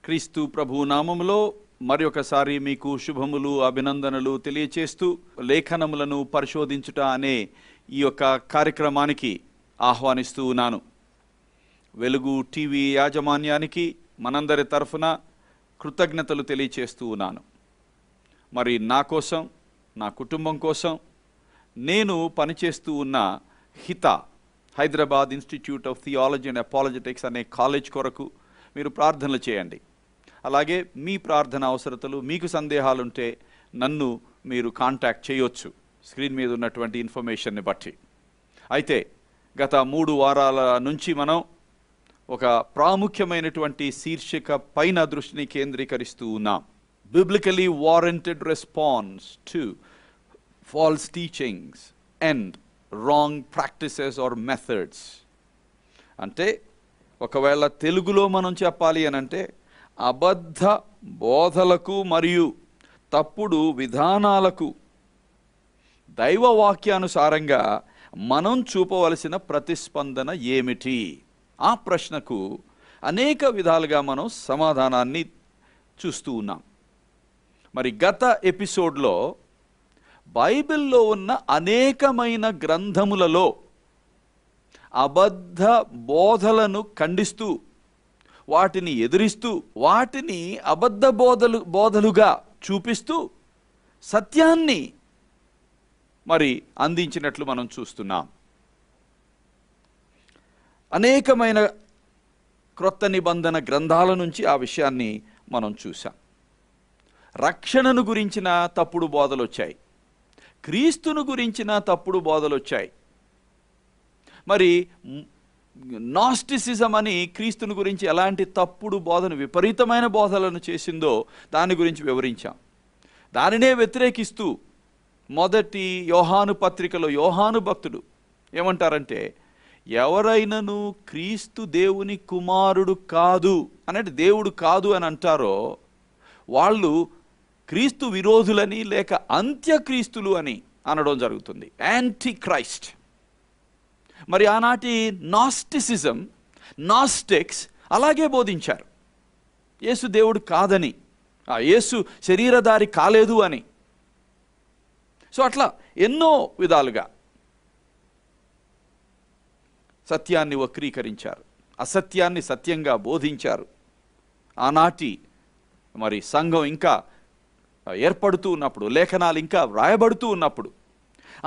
క్రీస్తు ప్రభు నామములో మరి ఒకసారి మీకు శుభములు అభినందనలు తెలియచేస్తూ లేఖనములను పరిశోధించుట అనే ఈ యొక్క కార్యక్రమానికి ఆహ్వానిస్తూ ఉన్నాను. వెలుగు టీవీ యాజమాన్యానికి మనందరి తరఫున కృతజ్ఞతలు తెలియచేస్తూ ఉన్నాను. మరి నా కోసం, నా కుటుంబం కోసం నేను పనిచేస్తూ ఉన్న హిత Hyderabad institute of theology and apologetics అనే కాలేజ్ కొరకు మీరు ప్రార్థనలు చేయండి. అలాగే మీ ప్రార్థన అవసరతలు, మీకు సందేహాలుంటే నన్ను మీరు కాంటాక్ట్ చేయొచ్చు స్క్రీన్ మీద ఉన్నటువంటి ఇన్ఫర్మేషన్ని బట్టి. అయితే గత 3 వారాల నుంచి మనం ఒక ప్రాముఖ్యమైనటువంటి శీర్షిక పైన దృష్టిని కేంద్రీకరిస్తూ ఉన్నాం. Biblically warranted response to false teachings and wrong practices or methods. అంటే ఒకవేళ తెలుగులో మనం చెప్పాలి అనంటే అబద్ధ బోధలకు మరియు తప్పుడు విధానాలకు దైవవాక్యానుసారంగా మనం చూపవలసిన ప్రతిస్పందన ఏమిటి? ఆ ప్రశ్నకు అనేక విధాలుగా మనం సమాధానాన్ని చూస్తూ ఉన్నాం. మరి గత ఎపిసోడ్లో బైబిల్లో ఉన్న అనేకమైన గ్రంథములలో అబద్ధ బోధలను ఖండిస్తూ, వాటిని ఎదిరిస్తూ, వాటిని అబద్ధ బోధలుగా చూపిస్తూ సత్యాన్ని మరి అందించినట్లు మనం చూస్తున్నాం. అనేకమైన క్రొత్త నిబంధన గ్రంథాల నుంచి ఆ విషయాన్ని మనం చూసాం. రక్షణను గురించిన తప్పుడు బోధలు వచ్చాయి, క్రీస్తును గురించిన తప్పుడు బోధలు వచ్చాయి. మరి నాస్టిసిజం అని క్రీస్తుని గురించి ఎలాంటి తప్పుడు బోధను, విపరీతమైన బోధలను చేసిందో దాని గురించి వివరించాం. దానినే వ్యతిరేకిస్తూ మొదటి యోహాను పత్రికలో యోహాను భక్తుడు ఏమంటారంటే, ఎవరైనాను క్రీస్తు దేవుని కుమారుడు కాదు అంటే దేవుడు కాదు అని అంటారో వాళ్ళు క్రీస్తు విరోధులని లేక అంత్యక్రీస్తులు అని అనడం జరుగుతుంది, యాంటీ క్రైస్ట్. మరి ఆనాటి నాస్టిసిజం, నాస్టిక్స్ అలాగే బోధించారు, యేసు దేవుడు కాదని, యేసు శరీరధారి కాలేదు అని. సో అట్లా ఎన్నో విధాలుగా సత్యాన్ని వక్రీకరించారు, అసత్యాన్ని సత్యంగా బోధించారు. ఆనాటి మరి సంఘం ఇంకా ఏర్పడుతూ ఉన్నప్పుడు, లేఖనాలు ఇంకా వ్రాయబడుతూ ఉన్నప్పుడు,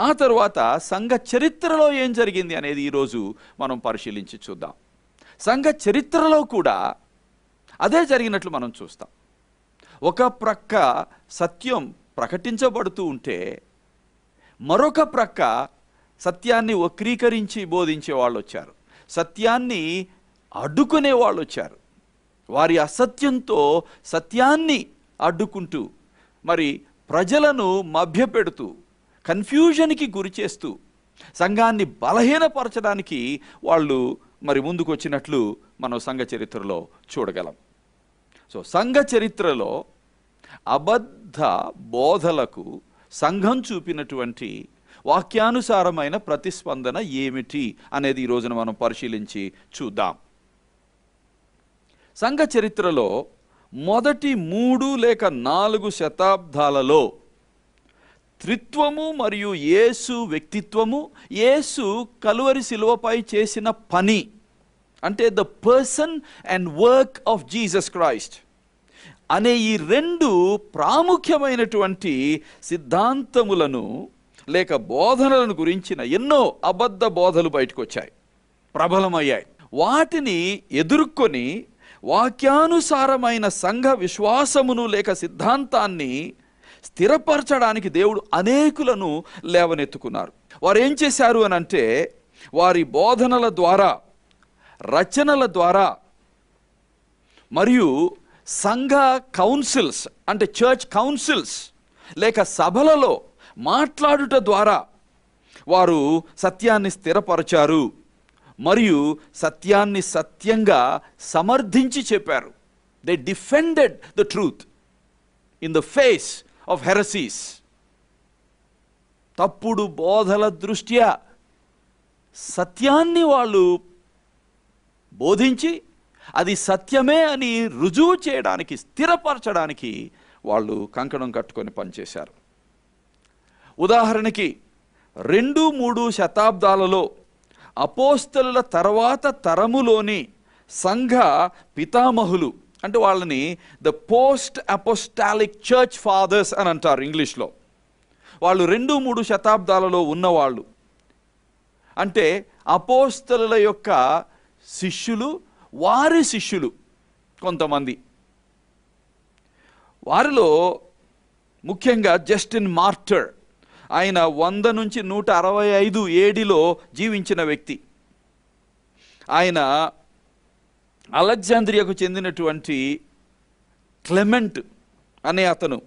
ఆ తరువాత సంఘ చరిత్రలో ఏం జరిగింది అనేది ఈరోజు మనం పరిశీలించి చూద్దాం. సంఘ చరిత్రలో కూడా అదే జరిగినట్లు మనం చూస్తాం. ఒక ప్రక్క సత్యం ప్రకటించబడుతూ ఉంటే మరొక ప్రక్క సత్యాన్ని వక్రీకరించి బోధించే వాళ్ళు వచ్చారు, సత్యాన్ని అడ్డుకునే వాళ్ళు వచ్చారు. వారి అసత్యంతో సత్యాన్ని అడ్డుకుంటూ మరి ప్రజలను మభ్యపెడుతూ, కన్ఫ్యూజన్కి గురి చేస్తూ, సంఘాన్ని బలహీనపరచడానికి వాళ్ళు మరి ముందుకు వచ్చినట్లు మనం సంఘ చరిత్రలో చూడగలం. సో సంఘ చరిత్రలో అబద్ధ బోధలకు సంఘం చూపినటువంటి వాక్యానుసారమైన ప్రతిస్పందన ఏమిటి అనేది ఈ రోజున మనం పరిశీలించి చూద్దాం. సంఘ చరిత్రలో మొదటి 3 లేక 4 శతాబ్దాలలో త్రిత్వము మరియు యేసు వ్యక్తిత్వము, యేసు కలువరి శిలువపై చేసిన పని అంటే the person and work of Jesus Christ అనే ఈ 2 ప్రాముఖ్యమైనటువంటి సిద్ధాంతములను లేక బోధనలను గురించిన ఎన్నో అబద్ధ బోధలు బయటకు వచ్చాయి, ప్రబలమయ్యాయి. వాటిని ఎదుర్కొని వాక్యానుసారమైన సంఘ విశ్వాసమును లేక సిద్ధాంతాన్ని స్థిరపరచడానికి దేవుడు అనేకులను లేవనెత్తుకున్నారు. వారు ఏం చేశారు అని అంటే, వారి బోధనల ద్వారా, రచనల ద్వారా మరియు సంఘ కౌన్సిల్స్ అంటే చర్చ్ కౌన్సిల్స్ లేక సభలలో మాట్లాడుట ద్వారా వారు సత్యాన్ని స్థిరపరచారు మరియు సత్యాన్ని సత్యంగా సమర్థించి చెప్పారు. They defended the truth in the face of heresies. తప్పుడు బోధల దృష్ట్యా సత్యాన్ని వాళ్ళు బోధించి అది సత్యమే అని రుజువు చేయడానికి, స్థిరపరచడానికి వాళ్ళు కంకణం కట్టుకొని పనిచేశారు. ఉదాహరణకి 2-3 శతాబ్దాలలో అపోస్తలుల తర్వాత తరములోని సంఘ పితామహులు, అంటే వాళ్ళని the post apostolic church fathers అని అంటారు ఇంగ్లీష్లో. వాళ్ళు 2-3 శతాబ్దాలలో ఉన్నవాళ్ళు. అంటే అపోస్తలుల యొక్క శిష్యులు, వారి శిష్యులు కొంతమంది. వారిలో ముఖ్యంగా జస్టిన్ మార్టర్, ఆయన 100 నుంచి 165 ఏడిలో జీవించిన వ్యక్తి. ఆయన అలెగ్జాంద్రియాకు చెందినటువంటి క్లెమెంట్ అనే అతను,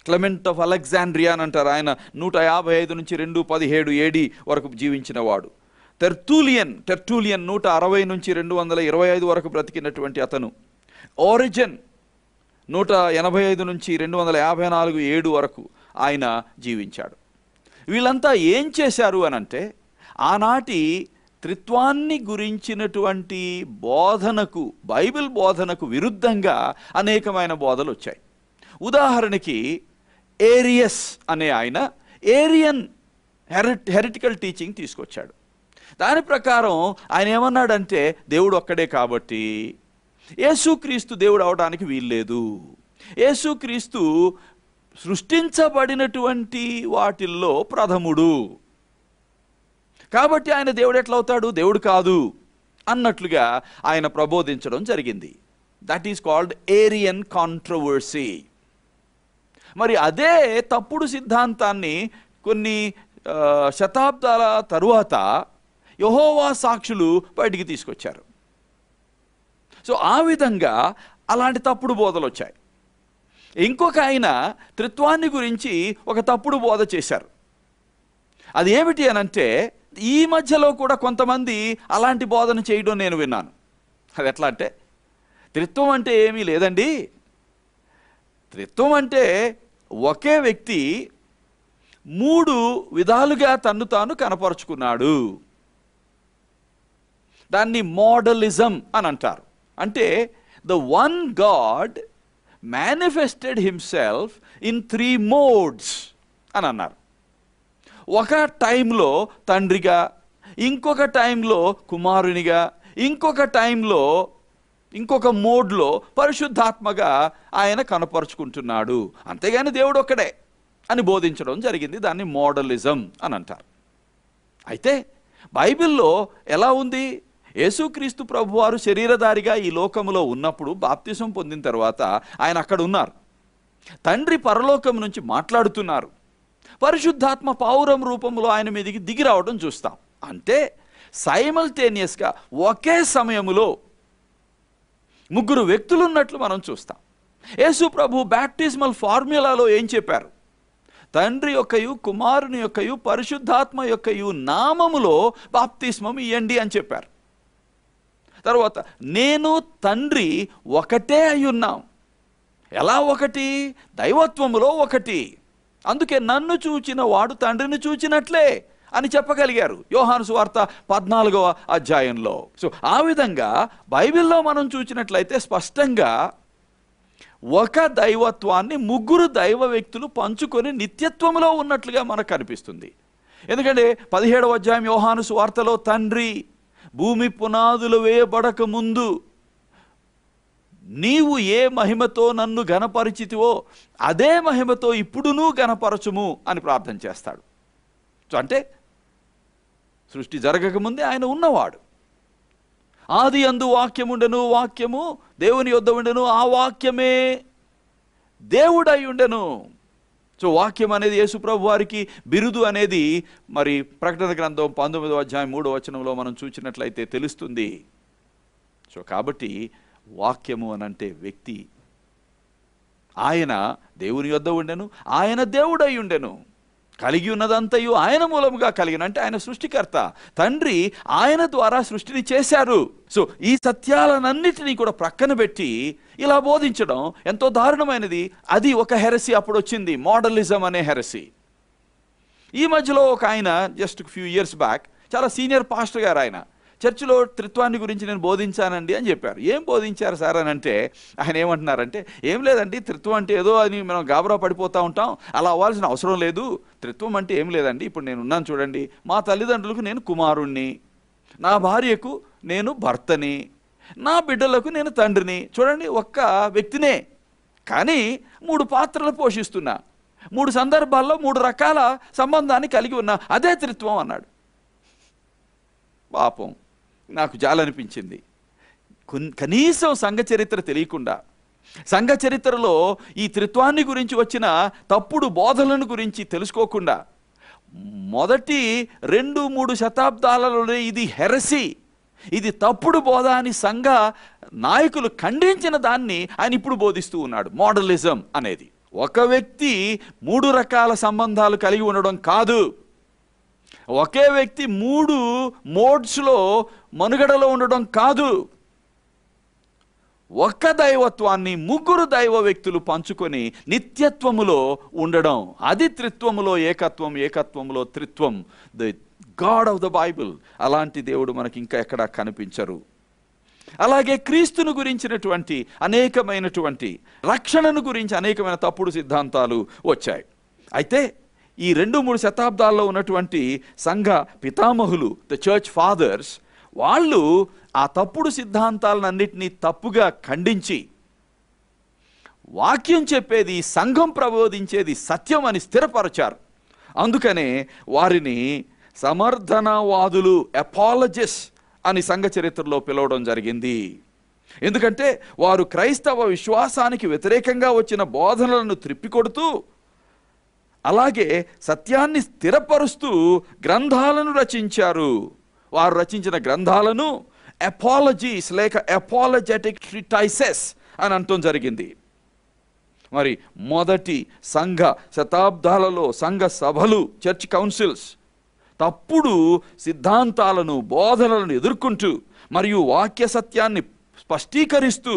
క్లెమెంట్ ఆఫ్ అలెగ్జాండ్రియా అని అంటారు. ఆయన 155 నుంచి 217 ఏడి వరకు జీవించిన వాడు. టెర్టూలియన్ 160 నుంచి 225 వరకు బ్రతికినటువంటి అతను. ఓరిజన్ 185 నుంచి 254 ఏడు వరకు ఆయన జీవించాడు. వీళ్ళంతా ఏం చేశారు అనంటే, ఆనాటి త్రిత్వాన్ని గురించినటువంటి బోధనకు, బైబిల్ బోధనకు విరుద్ధంగా అనేకమైన బోధలు వచ్చాయి. ఉదాహరణకి ఏరియస్ అనే ఆయన ఏరియన్ హెరిటికల్ టీచింగ్ తీసుకొచ్చాడు. దాని ప్రకారం ఆయన ఏమన్నాడంటే, దేవుడు ఒక్కడే కాబట్టి యేసుక్రీస్తు దేవుడు అవడానికి వీల్లేదు. యేసుక్రీస్తు సృష్టించబడినటువంటి వాటిల్లో ప్రథముడు కాబట్టి ఆయన దేవుడు ఎట్లా అవుతాడు, దేవుడు కాదు అన్నట్లుగా ఆయన ప్రబోధించడం జరిగింది. That is called Arian controversy. మరి అదే తప్పుడు సిద్ధాంతాన్ని కొన్ని శతాబ్దాల తరువాత యెహోవా సాక్షులు బయటికి తీసుకొచ్చారు. సో ఆ విధంగా అలాంటి తప్పుడు బోధలు వచ్చాయి. ఇంకొక ఆయన త్రిత్వాన్ని గురించి ఒక తప్పుడు బోధ చేశారు. అది ఏమిటి అనంటే, ఈ మధ్యలో కూడా కొంతమంది అలాంటి బోధన చేయడం నేను విన్నాను. అది ఎట్లా అంటే, త్రిత్వం అంటే ఏమీ లేదండి, త్రిత్వం అంటే ఒకే వ్యక్తి 3 విధాలుగా తన్ను తాను కనపరుచుకున్నాడు. దాన్ని మోడలిజం అని అంటారు. అంటే the one God manifested himself in 3 modes అని అన్నారు. ఒక టైంలో తండ్రిగా, ఇంకొక టైంలో కుమారునిగా, ఇంకొక టైంలో ఇంకొక మోడ్లో పరిశుద్ధాత్మగా ఆయన కనపరుచుకుంటున్నాడు. అంతేగాని దేవుడు ఒక్కడే అని బోధించడం జరిగింది. దాన్ని మోడలిజం అని అంటారు. అయితే బైబిల్లో ఎలా ఉంది? యేసుక్రీస్తు ప్రభువారు శరీరధారిగా ఈ లోకములో ఉన్నప్పుడు, బాప్తిసం పొందిన తర్వాత ఆయన అక్కడ ఉన్నారు. తండ్రి పరలోకం నుంచి మాట్లాడుతున్నారు. పరిశుద్ధాత్మ పావురం రూపంలో ఆయన మీదకి దిగి రావడం చూస్తాం. అంటే సైమల్టేనియస్గా ఒకే సమయములో 3 వ్యక్తులు ఉన్నట్లు మనం చూస్తాం. యేసు ప్రభు బ్యాప్టిజమల్ ఫార్ములాలో ఏం చెప్పారు? తండ్రి యొక్కయు, కుమారుని యొక్కయు, పరిశుద్ధాత్మ యొక్కయు నామములో బాప్తిస్మం ఇయ్యండి అని చెప్పారు. తర్వాత నేను తండ్రి ఒకటే అయ్యున్నాం. ఎలా ఒకటి? దైవత్వములో ఒకటి. అందుకే నన్ను చూచిన వాడు తండ్రిని చూచినట్లే అని చెప్పగలిగారు యోహాను సువార్త 14వ అధ్యాయంలో. సో ఆ విధంగా బైబిల్లో మనం చూసినట్లయితే స్పష్టంగా ఒక దైవత్వాన్ని 3 దైవ వ్యక్తులు పంచుకొని నిత్యత్వంలో ఉన్నట్లుగా మనకు కనిపిస్తుంది. ఎందుకంటే 17వ అధ్యాయం యోహాను సువార్తలో తండ్రి భూమి పునాదులు వేయబడక ముందు నీవు ఏ మహిమతో నన్ను ఘనపరిచితివో అదే మహిమతో ఇప్పుడును ఘనపరచుము అని ప్రార్థన చేస్తాడు. సో అంటే సృష్టి జరగకముందే ఆయన ఉన్నవాడు. ఆది యందు వాక్యముండెను, వాక్యము దేవుని యొద్ద ఉండెను, ఆ వాక్యమే దేవుడై ఉండెను. సో వాక్యం అనేది యేసు ప్రభు వారికి బిరుదు అనేది మరి ప్రకటన గ్రంథం 19వ అధ్యాయం 3వ వచనంలో మనం చూసినట్లయితే తెలుస్తుంది. సో కాబట్టి వాక్యము అనంటే వ్యక్తి. ఆయన దేవుని యొద్ద ఉండెను, ఆయన దేవుడై ఉండెను, కలిగి ఉన్నదంతయు ఆయన మూలముగా కలిగిన, అంటే ఆయన సృష్టికర్త. తండ్రి ఆయన ద్వారా సృష్టిని చేశారు. సో ఈ సత్యాలన్నిటినీ కూడా ప్రక్కన పెట్టి ఇలా బోధించడం ఎంతో దారుణమైనది. అది ఒక హెరసీ అప్పుడు వచ్చింది, మోడలిజం అనే హెరసీ. ఈ మధ్యలో ఒక ఆయన జస్ట్ ఫ్యూ ఇయర్స్ బ్యాక్, చాలా సీనియర్ పాస్టర్ గారు, ఆయన చర్చిలో త్రిత్వాన్ని గురించి నేను బోధించానండి అని చెప్పారు. ఏం బోధించారు సార్ అని అంటే ఆయన ఏమంటున్నారంటే, ఏం లేదండి, త్రిత్వం అంటే ఏదో అని మనం గాబరా పడిపోతూ ఉంటాం, అలా అవ్వాల్సిన అవసరం లేదు. త్రిత్వం అంటే ఏం లేదండి, ఇప్పుడు నేను ఉన్నాను చూడండి, మా తల్లిదండ్రులకు నేను కుమారుణ్ణి, నా భార్యకు నేను భర్తని, నా బిడ్డలకు నేను తండ్రిని. చూడండి, ఒక్క వ్యక్తినే, కానీ 3 పాత్రలు పోషిస్తున్నా, 3 సందర్భాల్లో 3 రకాల సంబంధాన్ని కలిగి ఉన్నా, అదే త్రిత్వం అన్నాడు. పాపం, నాకు జాలనిపించింది. కనీసం సంఘ చరిత్ర తెలియకుండా, సంఘ చరిత్రలో ఈ త్రిత్వాన్ని గురించి వచ్చిన తప్పుడు బోధలను గురించి తెలుసుకోకుండా, మొదటి 2-3 శతాబ్దాలలోనే ఇది హెరసీ, ఇది తప్పుడు బోధ అని సంఘ నాయకులు ఖండించిన దాన్ని ఆయన ఇప్పుడు బోధిస్తూ ఉన్నాడు. మోడలిజం అనేది ఒక వ్యక్తి 3 రకాల సంబంధాలు కలిగి ఉండడం కాదు, ఒకే వ్యక్తి 3 మోడ్స్లో మనుగడలో ఉండడం కాదు, ఒక్క దైవత్వాన్ని 3 దైవ వ్యక్తులు పంచుకొని నిత్యత్వములో ఉండడం. అది త్రిత్వములో ఏకత్వం, ఏకత్వములో త్రిత్వం, the God of the Bible. అలాంటి దేవుడు మనకి ఇంకా ఎక్కడా కనిపించరు. అలాగే క్రీస్తును గురించినటువంటి అనేకమైనటువంటి రక్షణను గురించి అనేకమైన తప్పుడు సిద్ధాంతాలు వచ్చాయి. అయితే ఈ 2-3 శతాబ్దాల్లో ఉన్నటువంటి సంఘ పితామహులు, ద చర్చ్ ఫాదర్స్, వాళ్ళు ఆ తప్పుడు సిద్ధాంతాలన్నింటినీ తప్పుగా ఖండించి వాక్యం చెప్పేది, సంఘం ప్రబోధించేది సత్యం అని స్థిరపరచారు. అందుకనే వారిని సమర్థనవాదులు, అపాలజిస్ట్ అని సంఘ చరిత్రలో పిలవడం జరిగింది. ఎందుకంటే వారు క్రైస్తవ విశ్వాసానికి వ్యతిరేకంగా వచ్చిన బోధనలను త్రిప్పికొడుతూ, అలాగే సత్యాన్ని స్థిరపరుస్తూ గ్రంథాలను రచించారు. వారు రచించిన గ్రంథాలను అపాలజీస్ లేక అపాలజెటిక్ ట్రిటైసెస్ అని అనటం జరిగింది. మరి మొదటి సంఘ శతాబ్దాలలో సంఘ సభలు, చర్చ్ కౌన్సిల్స్ తప్పుడు సిద్ధాంతాలను, బోధనలను ఎదుర్కొంటూ మరియు వాక్య సత్యాన్ని స్పష్టీకరిస్తూ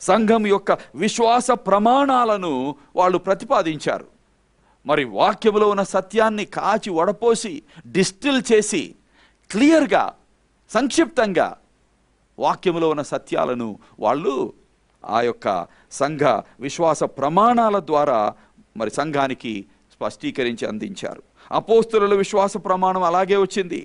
సంఘం యొక్క విశ్వాస ప్రమాణాలను వాళ్ళు ప్రతిపాదించారు. మరి వాక్యములో ఉన్న సత్యాన్ని కాచి వడపోసి డిస్టిల్ చేసి క్లియర్గా, సంక్షిప్తంగా వాక్యములో ఉన్న సత్యాలను వాళ్ళు ఆ యొక్క సంఘ విశ్వాస ప్రమాణాల ద్వారా మరి సంఘానికి స్పష్టీకరించి అందించారు. అపోస్తలుల విశ్వాస ప్రమాణం అలాగే వచ్చింది,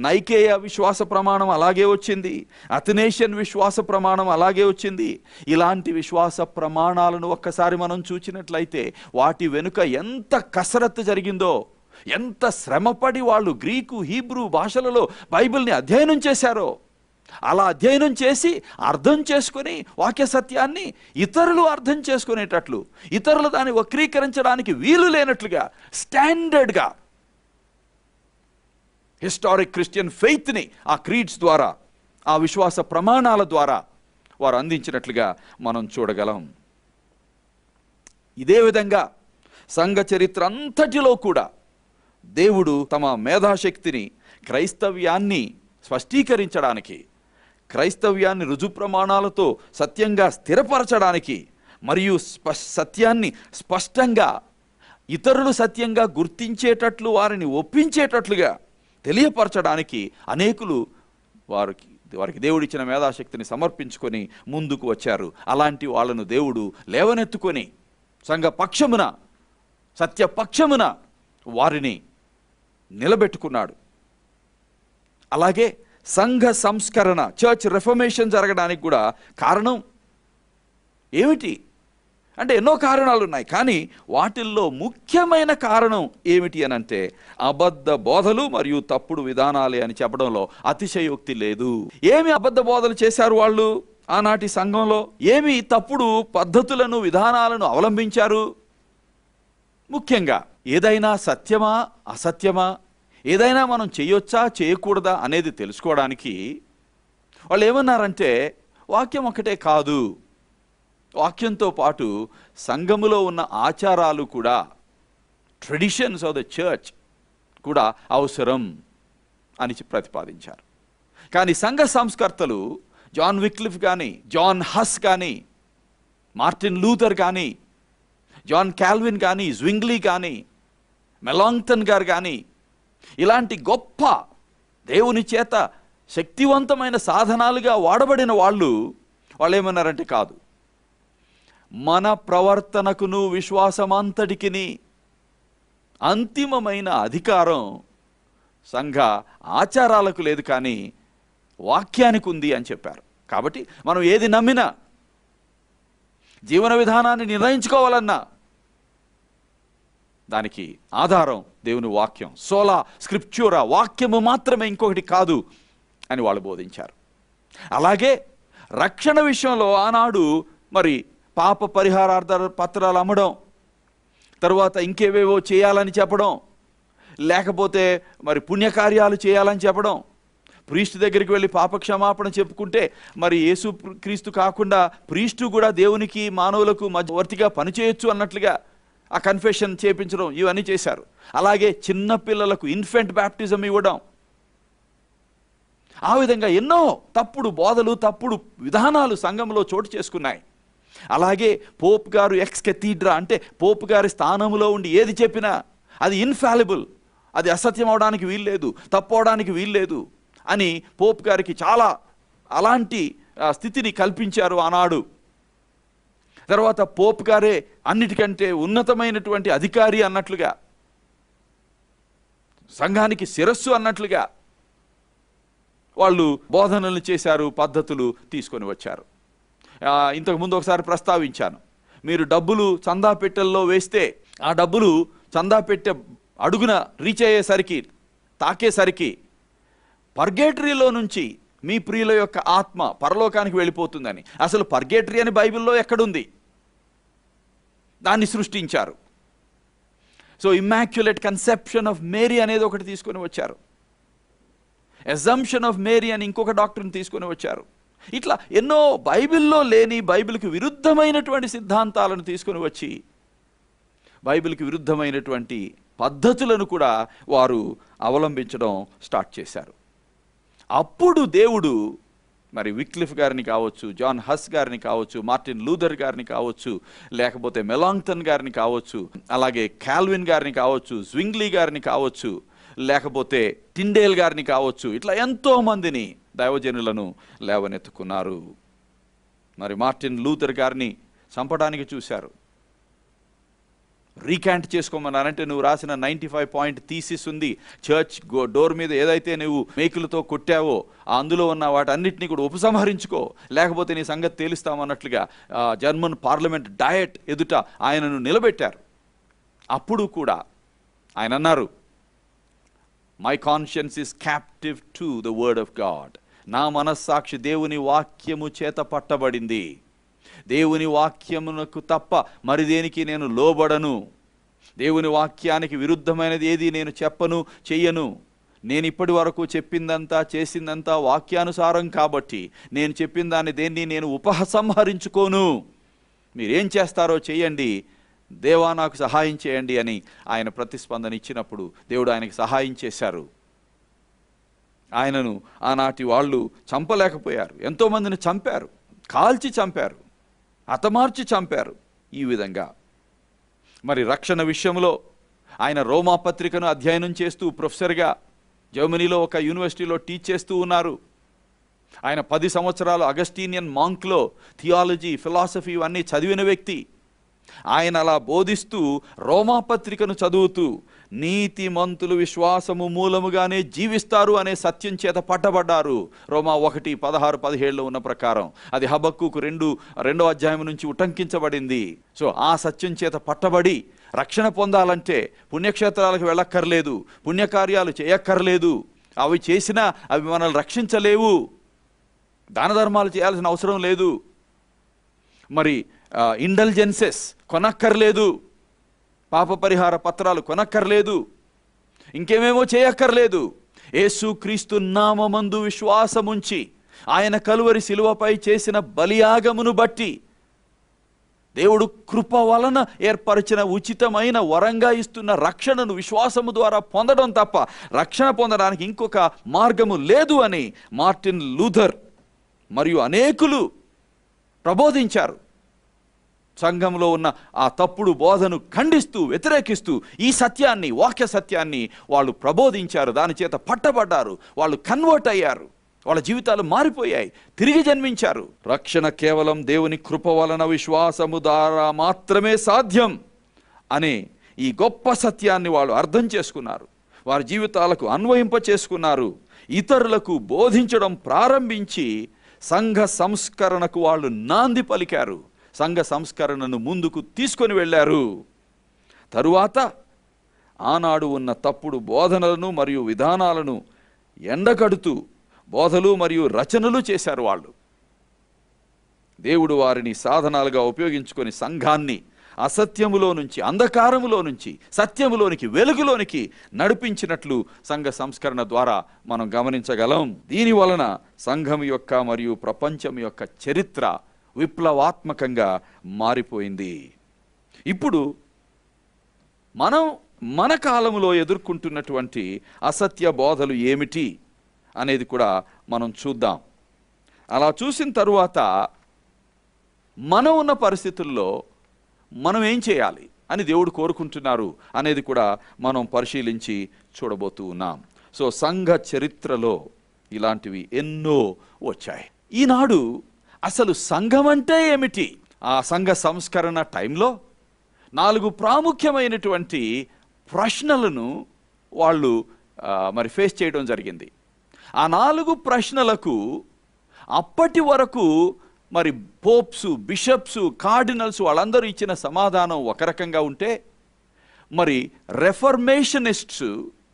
నైకేయ విశ్వాస ప్రమాణం అలాగే వచ్చింది, అథనేషియన్ విశ్వాస ప్రమాణం అలాగే వచ్చింది. ఇలాంటి విశ్వాస ప్రమాణాలను ఒక్కసారి మనం చూచినట్లయితే వాటి వెనుక ఎంత కసరత్తు జరిగిందో, ఎంత శ్రమపడి వాళ్ళు గ్రీకు, హీబ్రూ భాషలలో బైబిల్ని అధ్యయనం చేశారో, అలా అధ్యయనం చేసి అర్థం చేసుకొని వాక్య సత్యాన్ని ఇతరులు అర్థం చేసుకునేటట్లు, ఇతరులు దాన్ని వక్రీకరించడానికి వీలు లేనట్లుగా స్టాండర్డ్గా హిస్టారిక్ క్రిస్టియన్ ఫెయిత్ని ఆ క్రీడ్స్ ద్వారా, ఆ విశ్వాస ప్రమాణాల ద్వారా వారు అందించినట్లుగా మనం చూడగలం. ఇదే విధంగా సంఘ చరిత్ర అంతటిలో కూడా దేవుడు తమ మేధాశక్తిని క్రైస్తవ్యాన్ని స్పష్టీకరించడానికి, క్రైస్తవ్యాన్ని రుజు ప్రమాణాలతో సత్యంగా స్థిరపరచడానికి మరియు సత్యాన్ని స్పష్టంగా ఇతరులు సత్యంగా గుర్తించేటట్లు, వారిని ఒప్పించేటట్లుగా తెలియపరచడానికి అనేకులు వారికి దేవుడిచ్చిన మేధాశక్తిని సమర్పించుకొని ముందుకు వచ్చారు. అలాంటి వాళ్ళను దేవుడు లేవనెత్తుకొని సంఘ పక్షమున, సత్య పక్షమున వారిని నిలబెట్టుకున్నాడు. అలాగే సంఘ సంస్కరణ, చర్చ్ రిఫర్మేషన్ జరగడానికి కూడా కారణం ఏమిటి అంటే ఎన్నో కారణాలు ఉన్నాయి, కానీ వాటిల్లో ముఖ్యమైన కారణం ఏమిటి అని అంటే అబద్ధ బోధలు మరియు తప్పుడు విధానాలే అని చెప్పడంలో అతిశయోక్తి లేదు. ఏమి అబద్ధ బోధలు చేశారు వాళ్ళు ఆనాటి సంఘంలో? ఏమి తప్పుడు పద్ధతులను, విధానాలను అవలంబించారు? ముఖ్యంగా ఏదైనా సత్యమా అసత్యమా, ఏదైనా మనం చేయొచ్చా చేయకూడదా అనేది తెలుసుకోవడానికి వాళ్ళు ఏమన్నారంటే, వాక్యం ఒకటే కాదు, వాక్యంతో పాటు సంఘములో ఉన్న ఆచారాలు కూడా, ట్రెడిషన్స్ ఆఫ్ ద చర్చ్ కూడా అవసరం అని ప్రతిపాదించారు. కానీ సంఘ సంస్కర్తలు జాన్ విక్లిఫ్ కానీ, జాన్ హస్ కానీ, మార్టిన్ లూథర్ కానీ, జాన్ కాల్విన్ కానీ, జ్వింగ్లీ కానీ, మెలాంగ్టన్ గారు కానీ, ఇలాంటి గొప్ప దేవుని చేత శక్తివంతమైన సాధనాలుగా వాడబడిన వాళ్ళు ఏమన్నారంటే, కాదు, మన ప్రవర్తనకును విశ్వాసమంతటికిని అంతిమమైన అధికారం సంఘ ఆచారాలకు లేదు, కానీ వాక్యానికి ఉంది అని చెప్పారు. కాబట్టి మనం ఏది నమ్మినా, జీవన విధానాన్ని నిర్ణయించుకోవాలన్నా దానికి ఆధారం దేవుని వాక్యం. సోలా స్క్రిప్చూరా, వాక్యము మాత్రమే, ఇంకొకటి కాదు అని వాళ్ళు బోధించారు. అలాగే రక్షణ విషయంలో ఆనాడు మరి పాప పరిహారార్థ పత్రాలు అమ్మడం, తరువాత ఇంకేవేవో చేయాలని చెప్పడం, లేకపోతే మరి పుణ్యకార్యాలు చేయాలని చెప్పడం, ప్రీస్తు దగ్గరికి వెళ్ళి పాప క్షమాపణ చెప్పుకుంటే మరి యేసు క్రీస్తు కాకుండా ప్రీస్టు కూడా దేవునికి మానవులకు మధ్యవర్తిగా పనిచేయొచ్చు అన్నట్లుగా ఆ కన్ఫెషన్ చేపించడం, ఇవన్నీ చేశారు. అలాగే చిన్న పిల్లలకు ఇన్ఫెంట్ బ్యాప్టిజం ఇవ్వడం, ఆ విధంగా ఎన్నో తప్పుడు బోధలు, తప్పుడు విధానాలు సంఘంలో చోటు చేసుకున్నాయి. అలాగే పోప్ గారు ఎక్స్ కెథీడ్రా, అంటే పోప్ గారి స్థానంలో ఉండి ఏది చెప్పినా అది ఇన్ఫాలిబుల్, అది అసత్యం అవడానికి వీల్లేదు, తప్పు అవడానికి వీల్లేదు అని పోప్ గారికి చాలా అలాంటి స్థితిని కల్పించారు ఆనాడు. తర్వాత పోప్ గారే అన్నిటికంటే ఉన్నతమైనటువంటి అధికారి అన్నట్లుగా, సంఘానికి శిరస్సు అన్నట్లుగా వాళ్ళు బోధనలు చేశారు, పద్ధతులు తీసుకొని వచ్చారు. ఇంతకుముందు ఒకసారి ప్రస్తావించాను, మీరు డబ్బులు చందా పెట్టెల్లో వేస్తే ఆ డబ్బులు చందా పెట్టె అడుగున రీచ్ అయ్యేసరికి, తాకేసరికి పర్గేటరీలో నుంచి మీ ప్రియుల యొక్క ఆత్మ పరలోకానికి వెళ్ళిపోతుందని. అసలు పర్గేటరీ అని బైబిల్లో ఎక్కడుంది? దాన్ని సృష్టించారు. So immaculate conception of Mary అనేది ఒకటి తీసుకొని వచ్చారు. అజంప్షన్ ఆఫ్ మేరీ అని ఇంకొక డాక్టర్ని తీసుకొని వచ్చారు. ఇట్లా ఎన్నో బైబిల్లో లేని, బైబిల్కి విరుద్ధమైనటువంటి సిద్ధాంతాలను తీసుకొని వచ్చి బైబిల్కి విరుద్ధమైనటువంటి పద్ధతులను కూడా వారు అవలంబించడం స్టార్ట్ చేశారు. అప్పుడు దేవుడు మరి విక్లిఫ్ గారిని కావచ్చు, జాన్ హస్ గారిని కావచ్చు, మార్టిన్ లూథర్ గారిని కావచ్చు, లేకపోతే మెలాంగ్టన్ గారిని కావచ్చు, అలాగే కాల్విన్ గారిని కావచ్చు, స్వింగ్లీ గారిని కావచ్చు, లేకపోతే టిండేల్ గారిని కావచ్చు, ఇట్లా ఎంతోమందిని దైవజనులను లేవనెత్తుకున్నారు. మరి మార్టిన్ లూథర్ గారిని చంపడానికి చూశారు. రీకాంట్ చేసుకోమన్నారంటే, నువ్వు రాసిన 95 పాయింట్ థీసిస్ ఉంది, చర్చ్ డోర్ మీద ఏదైతే నువ్వు మేకులతో కొట్టావో అందులో ఉన్న వాటన్నిటినీ కూడా ఉపసంహరించుకో, లేకపోతే నీ సంగతి తేలుస్తామన్నట్లుగా జర్మన్ పార్లమెంట్ డయట్ ఎదుట ఆయనను నిలబెట్టారు. అప్పుడు కూడా ఆయన అన్నారు, my conscience is captive to the word of God. నా మనస్సాక్షి దేవుని వాక్యము చేత పట్టబడింది. దేవుని వాక్యమునకు తప్ప మరి దేనికి నేను లోబడను. దేవుని వాక్యానికి విరుద్ధమైనది ఏది నేను చెప్పను, చెయ్యను. నేను ఇప్పటి వరకు చెప్పిందంతా చేసిందంతా వాక్యానుసారం కాబట్టి నేను చెప్పిన దాన్ని దేన్ని నేను ఉపసంహరించుకోను. మీరేం చేస్తారో చేయండి, దేవా నాకు సహాయం చేయండి అని ఆయన ప్రతిస్పందన ఇచ్చినప్పుడు దేవుడు ఆయనకి సహాయం చేశారు. ఆయనను ఆనాటి వాళ్ళు చంపలేకపోయారు. ఎంతోమందిని చంపారు, కాల్చి చంపారు, హతమార్చి చంపారు. ఈ విధంగా మరి రక్షణ విషయంలో ఆయన రోమా పత్రికను అధ్యయనం చేస్తూ ప్రొఫెసర్గా జర్మనీలో ఒక యూనివర్సిటీలో టీచ్ చేస్తూ ఉన్నారు. ఆయన 10 సంవత్సరాలు అగస్టీనియన్ మాంక్లో థియాలజీ, ఫిలాసఫీ ఇవన్నీ చదివిన వ్యక్తి. ఆయన అలా బోధిస్తూ రోమా పత్రికను చదువుతూ నీతిమంతులు విశ్వాసము మూలముగానే జీవిస్తారు అనే సత్యం చేత పట్టబడ్డారు. రోమా 1:16-17 ఉన్న ప్రకారం అది హబక్కూకు 2వ అధ్యాయం నుంచి ఉటంకించబడింది. సో ఆ సత్యం చేత పట్టబడి రక్షణ పొందాలంటే పుణ్యక్షేత్రాలకు వెళ్ళక్కర్లేదు, పుణ్యకార్యాలు చేయక్కర్లేదు. అవి చేసినా అవి మనల్ని రక్షించలేవు. దాన ధర్మాలు చేయాల్సిన అవసరం లేదు. మరి ఇండల్జెన్సెస్ కొనక్కర్లేదు, పాప పరిహార పత్రాలు కొనక్కర్లేదు, ఇంకేమేమో చేయక్కర్లేదు. యేసు క్రీస్తు నామమందు విశ్వాసముంచి ఆయన కలువరి శిలువపై చేసిన బలియాగమును బట్టి దేవుడు కృప వలన ఏర్పరిచిన ఉచితమైన వరంగా ఇస్తున్న రక్షణను విశ్వాసము ద్వారా పొందడం తప్ప రక్షణ పొందడానికి ఇంకొక మార్గము లేదు అని మార్టిన్ లూథర్ మరియు అనేకులు ప్రబోధించారు. సంఘంలో ఉన్న ఆ తప్పుడు బోధను ఖండిస్తూ, వ్యతిరేకిస్తూ ఈ సత్యాన్ని, వాక్య సత్యాన్ని వాళ్ళు ప్రబోధించారు. దాని చేత పట్టబడ్డారు, వాళ్ళు కన్వర్ట్ అయ్యారు. వాళ్ళ జీవితాలు మారిపోయాయి, తిరిగి జన్మించారు. రక్షణ కేవలం దేవుని కృప వలన విశ్వాసము ద్వారా మాత్రమే సాధ్యం అనే ఈ గొప్ప సత్యాన్ని వాళ్ళు అర్థం చేసుకున్నారు, వారి జీవితాలకు అన్వయింప చేసుకున్నారు. ఇతరులకు బోధించడం ప్రారంభించి సంఘ సంస్కరణకు వాళ్ళు నాంది పలికారు, సంఘ సంస్కరణను ముందుకు తీసుకొని వెళ్ళారు. తరువాత ఆనాడు ఉన్న తప్పుడు బోధనలను మరియు విధానాలను ఎండగడుతూ బోధలు మరియు రచనలు చేశారు వాళ్ళు. దేవుడు వారిని సాధనాలుగా ఉపయోగించుకొని సంఘాన్ని అసత్యములో నుంచి, అంధకారములో నుంచి సత్యములోనికి, వెలుగులోనికి నడిపించినట్లు సంఘ సంస్కరణ ద్వారా మనం గమనించగలం. దీని వలన సంఘం యొక్క మరియు ప్రపంచం యొక్క చరిత్ర విప్లవాత్మకంగా మారిపోయింది. ఇప్పుడు మనం మన కాలంలో ఎదుర్కొంటున్నటువంటి అసత్య బోధలు ఏమిటి అనేది కూడా మనం చూద్దాం. అలా చూసిన తరువాత మనం ఉన్న పరిస్థితుల్లో మనం ఏం చేయాలి అని దేవుడు కోరుకుంటున్నారు అనేది కూడా మనం పరిశీలించి చూడబోతూ ఉన్నాం. సో సంఘ చరిత్రలో ఇలాంటివి ఎన్నో వచ్చాయి. ఈనాడు అసలు సంఘం అంటే ఏమిటి? ఆ సంఘ సంస్కరణ టైంలో 4 ప్రాముఖ్యమైనటువంటి ప్రశ్నలను వాళ్ళు మరి ఫేస్ చేయడం జరిగింది. ఆ 4 ప్రశ్నలకు అప్పటి వరకు మరి పోప్స్, బిషప్స్, కార్డినల్స్ వాళ్ళందరూ ఇచ్చిన సమాధానం ఒక రకంగా ఉంటే, మరి రెఫర్మేషనిస్ట్స్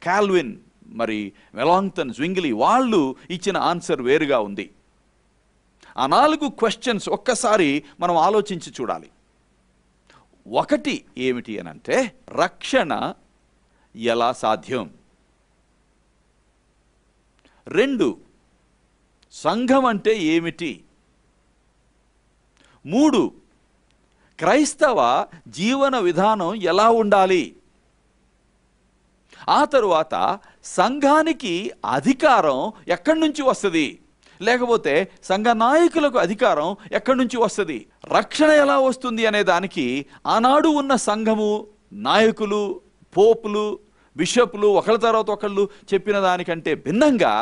కాల్విన్, మరి మెలాంగ్టన్, జ్వింగ్లీ వాళ్ళు ఇచ్చిన ఆన్సర్ వేరుగా ఉంది. ఆ 4 క్వశ్చన్స్ ఒక్కసారి మనం ఆలోచించి చూడాలి. ఒకటి ఏమిటి అనంటే, రక్షణ ఎలా సాధ్యం? 2 సంఘం అంటే ఏమిటి? 3 క్రైస్తవ జీవన విధానం ఎలా ఉండాలి? ఆ తరువాత సంఘానికి అధికారం ఎక్కడి నుంచి వస్తుంది, లేకపోతే సంఘ నాయకులకు అధికారం ఎక్కడి నుంచి వస్తుంది, రక్షణ ఎలా వస్తుంది అనే దానికి ఆనాడు ఉన్న సంఘము నాయకులు, పోపులు, బిషపులు ఒకళ్ళ తర్వాత ఒకళ్ళు చెప్పిన దానికంటే భిన్నంగా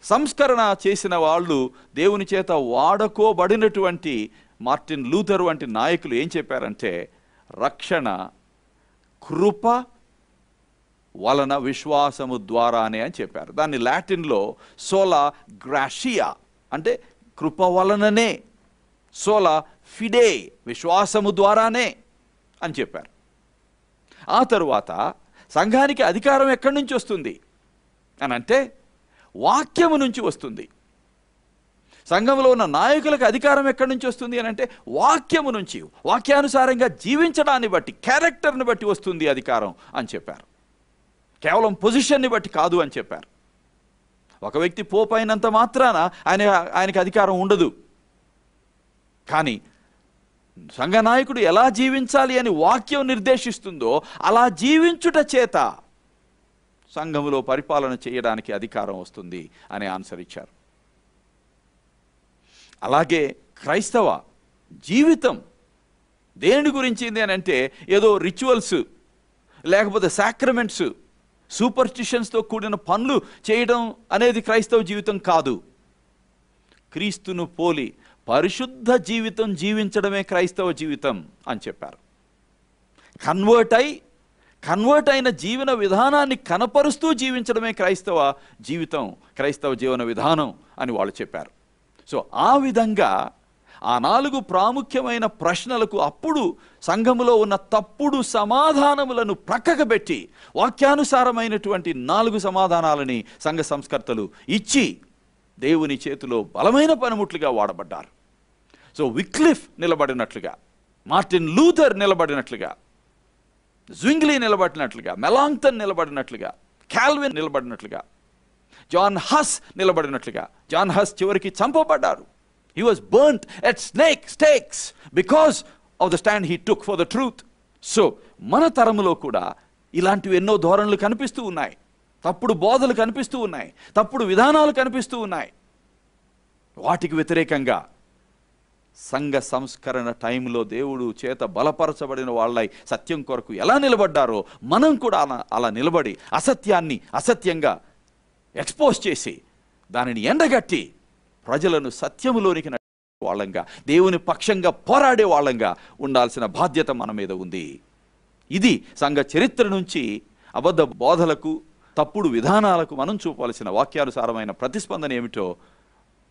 సంస్కరణ చేసిన వాళ్ళు, దేవుని చేత వాడుకోబడినటువంటి మార్టిన్ లూథర్ వంటి నాయకులు ఏం చెప్పారంటే, రక్షణ కృప వలన విశ్వాసము ద్వారానే అని చెప్పారు. దాన్ని లాటిన్లో సోలా గ్రాషియా అంటే కృప వలననే, సోలా ఫిడే విశ్వాసము ద్వారానే అని చెప్పారు. ఆ తరువాత సంఘానికి అధికారం ఎక్కడి నుంచి వస్తుంది అని అంటే, వాక్యము నుంచి వస్తుంది. సంఘంలో ఉన్న నాయకులకు అధికారం ఎక్కడి నుంచి వస్తుంది అని అంటే, వాక్యము నుంచి, వాక్యానుసారంగా జీవించడాన్ని బట్టి, క్యారెక్టర్ని బట్టి వస్తుంది అధికారం అని చెప్పారు. కేవలం పొజిషన్ని బట్టి కాదు అని చెప్పారు. ఒక వ్యక్తి పోప్ అయినంత మాత్రాన ఆయనకి అధికారం ఉండదు. కానీ సంఘ నాయకుడు ఎలా జీవించాలి అని వాక్యం నిర్దేశిస్తుందో అలా జీవించుట చేత సంఘములో పరిపాలన చేయడానికి అధికారం వస్తుంది అనే ఆన్సర్ ఇచ్చారు. అలాగే క్రైస్తవ జీవితం దేని గురించింది అని అంటే, ఏదో రిచువల్స్ లేకపోతే సాక్రమెంట్స్, సూపర్స్టిషన్స్తో కూడిన పనులు చేయడం అనేది క్రైస్తవ జీవితం కాదు. క్రీస్తును పోలి పరిశుద్ధ జీవితం జీవించడమే క్రైస్తవ జీవితం అని చెప్పారు. కన్వర్ట్ అయిన జీవన విధానాన్ని కనపరుస్తూ జీవించడమే క్రైస్తవ జీవితం, క్రైస్తవ జీవన విధానం అని వాళ్ళు చెప్పారు. సో ఆ విధంగా ఆ 4 ప్రాముఖ్యమైన ప్రశ్నలకు అప్పుడు సంఘములో ఉన్న తప్పుడు సమాధానములను ప్రక్కకు పెట్టి వాక్యానుసారమైనటువంటి 4 సమాధానాలని సంఘ సంస్కర్తలు ఇచ్చి దేవుని చేతిలో బలమైన పనిముట్లుగా వాడబడ్డారు. సో విక్లిఫ్ నిలబడినట్లుగా, మార్టిన్ లూథర్ నిలబడినట్లుగా, జ్వింగ్లీ నిలబడినట్లుగా, మెలాంగ్టన్ నిలబడినట్లుగా, కాల్విన్ నిలబడినట్లుగా, జాన్ హస్ నిలబడినట్లుగా. జాన్ హస్ చివరికి చంపబడ్డారు. He was burnt at stakes because of the stand he took for the truth. So మన తరములో కూడా ఇలాంటివి ఎన్నో ధోరణులు కనిపిస్తూ ఉన్నాయి, తప్పుడు బోధలు కనిపిస్తూ ఉన్నాయి, తప్పుడు విధానాలు కనిపిస్తూ ఉన్నాయి. వాటికి వ్యతిరేకంగా సంఘ సంస్కరణ టైంలో దేవుడు చేత బలపరచబడిన వాళ్ళై సత్యం కొరకు ఎలా నిలబడ్డారో మనం కూడా అలా నిలబడి అసత్యాన్ని అసత్యంగా ఎక్స్పోజ్ చేసి దానిని ఎండగట్టి ప్రజలను సత్యములోనికి నడిపే వాళ్ళంగా, దేవుని పక్షంగా పోరాడే వాళ్ళంగా ఉండాల్సిన బాధ్యత మన మీద ఉంది. ఇది సంఘ చరిత్ర నుంచి అబద్ధ బోధలకు, తప్పుడు విధానాలకు మనం చూపవలసిన వాక్యానుసారమైన ప్రతిస్పందన ఏమిటో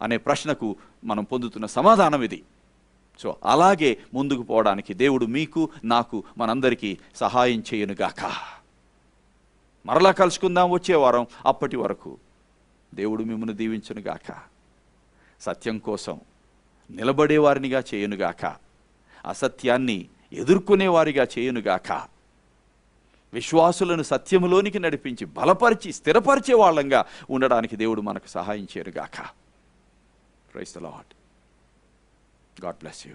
అనే ప్రశ్నకు మనం పొందుతున్న సమాధానం ఇది. సో అలాగే ముందుకు పోవడానికి దేవుడు మీకు, నాకు, మనందరికీ సహాయం చేయనుగాక. మరలా కలుసుకుందాం వచ్చే వారం. అప్పటి వరకు దేవుడు మిమ్మల్ని దీవించునుగాక. సత్యం కోసం నిలబడేవారినిగా చేయునుగాక. అసత్యాన్ని ఎదుర్కొనేవారిగా చేయునుగాక. విశ్వాసులను సత్యములోనికి నడిపించి బలపరిచి స్థిరపరిచే వాళ్ళంగా ఉండడానికి దేవుడు మనకు సహాయం చేయనుగాక. Praise the Lord. God bless you.